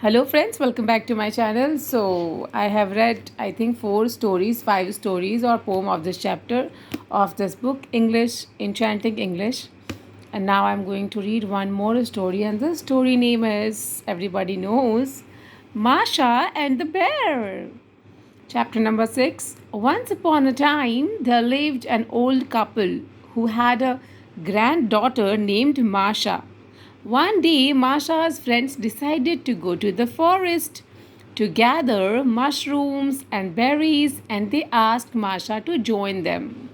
Hello friends, welcome back to my channel. So I have read I think five stories or poem of this chapter of this book, English, Enchanting English. And now I'm going to read one more story, and the story name is, everybody knows, Masha and the Bear. Chapter number 6. Once upon a time there lived an old couple who had a granddaughter named Masha. One day, Masha's friends decided to go to the forest to gather mushrooms and berries, and they asked Masha to join them.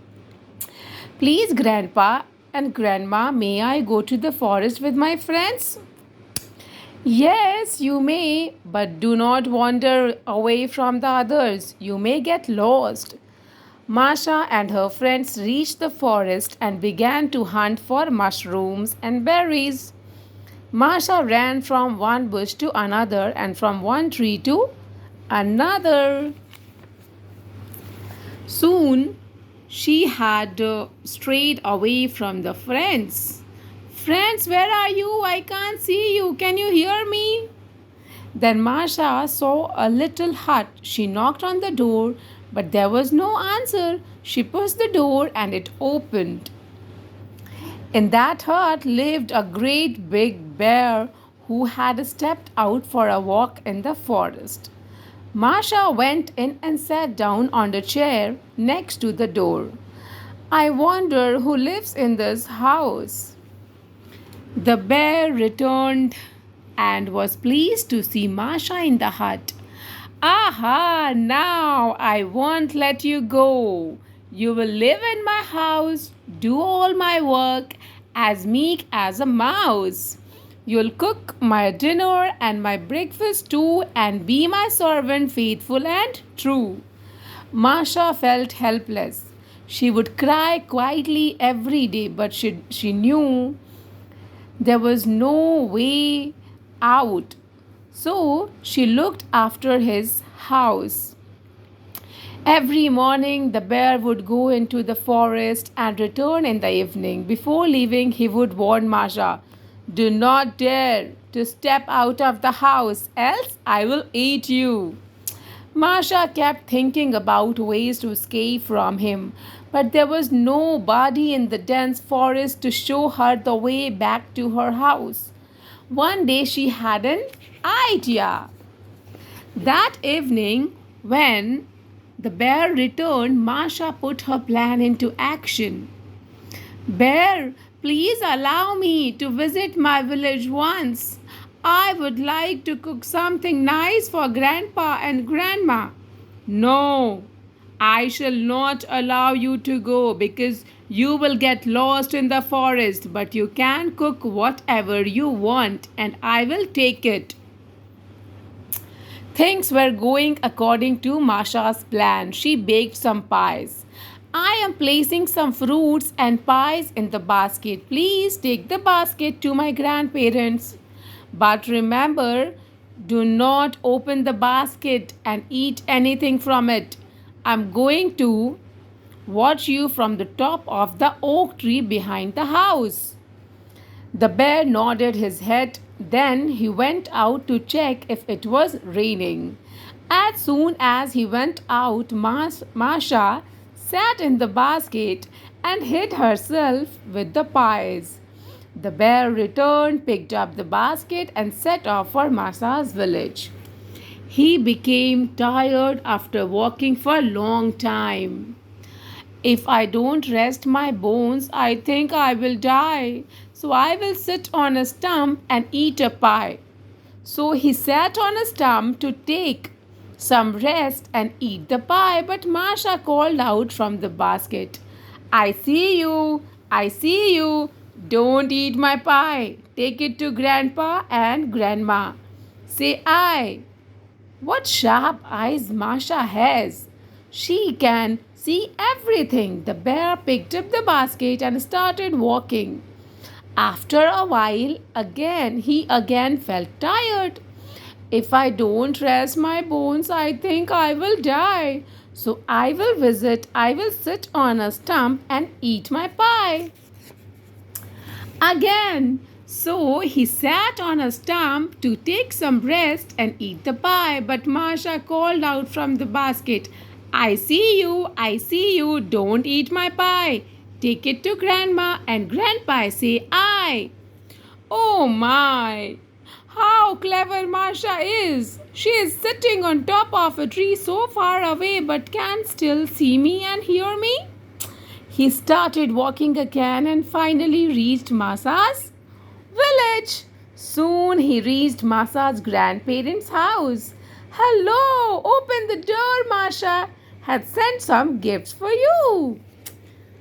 Please, Grandpa and Grandma, may I go to the forest with my friends? Yes, you may, but do not wander away from the others. You may get lost. Masha and her friends reached the forest and began to hunt for mushrooms and berries. Masha ran from one bush to another and from one tree to another. Soon she had strayed away from the friends. Friends, where are you? I can't see you. Can you hear me? Then Masha saw a little hut. She knocked on the door, but there was no answer. She pushed the door and it opened. In that hut lived a great big bear who had stepped out for a walk in the forest. Masha went in and sat down on the chair next to the door. I wonder who lives in this house. The bear returned and was pleased to see Masha in the hut. Aha, now I won't let you go. You will live in my house, do all my work, as meek as a mouse. You'll cook my dinner and my breakfast too, and be my servant faithful and true. Masha felt helpless. She would cry quietly every day, but she knew there was no way out. So she looked after his house. Every morning, the bear would go into the forest and return in the evening. Before leaving, he would warn Masha, do not dare to step out of the house, else I will eat you. Masha kept thinking about ways to escape from him, but there was nobody in the dense forest to show her the way back to her house. One day she had an idea. That evening, when the bear returned, Masha put her plan into action. Bear, please allow me to visit my village once. I would like to cook something nice for Grandpa and Grandma. No, I shall not allow you to go because you will get lost in the forest, but you can cook whatever you want and I will take it. Things were going according to Masha's plan. She baked some pies. I am placing some fruits and pies in the basket. Please take the basket to my grandparents. But remember, do not open the basket and eat anything from it. I'm going to watch you from the top of the oak tree behind the house. The bear nodded his head. Then he went out to check if it was raining. As soon as he went out, Masha sat in the basket and hid herself with the pies. The bear returned, picked up the basket, and set off for Masha's village. He became tired after walking for a long time. If I don't rest my bones, I think I will die. So I will sit on a stump and eat a pie. So he sat on a stump to take some rest and eat the pie. But Masha called out from the basket, I see you, I see you. Don't eat my pie. Take it to Grandpa and Grandma. Say I. What sharp eyes Masha has! She can see everything. The bear picked up the basket and started walking. After a while, he again felt tired. If I don't rest my bones, I think I will die. So I will sit on a stump and eat my pie. Again, So he sat on a stump to take some rest and eat the pie. But Masha called out from the basket, I see you, don't eat my pie. Take it to Grandma and Grandpa say, I. Oh my! How clever Masha is! She is sitting on top of a tree so far away but can still see me and hear me. He started walking again and finally reached Masha's village. Soon he reached Masha's grandparents' house. Hello, open the door, Masha had sent some gifts for you.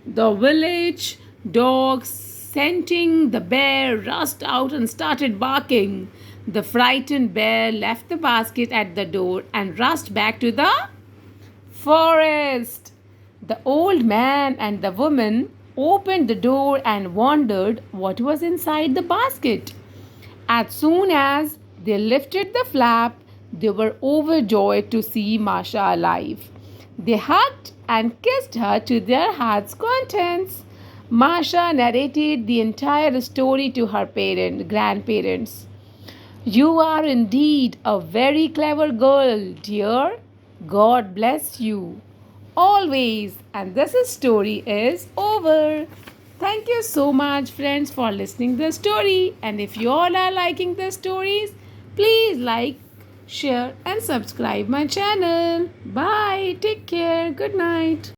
The village dog, scenting the bear, rushed out and started barking. The frightened bear left the basket at the door and rushed back to the forest. The old man and the woman opened the door and wondered what was inside the basket. As soon as they lifted the flap, they were overjoyed to see Masha alive. They hugged and kissed her to their heart's contents. Masha narrated the entire story to her grandparents. You are indeed a very clever girl, dear. God bless you. Always. And this story is over. Thank you so much, friends, for listening to the story. And if you all are liking the stories, please like, share, and subscribe my channel. Bye. Take care. Good night.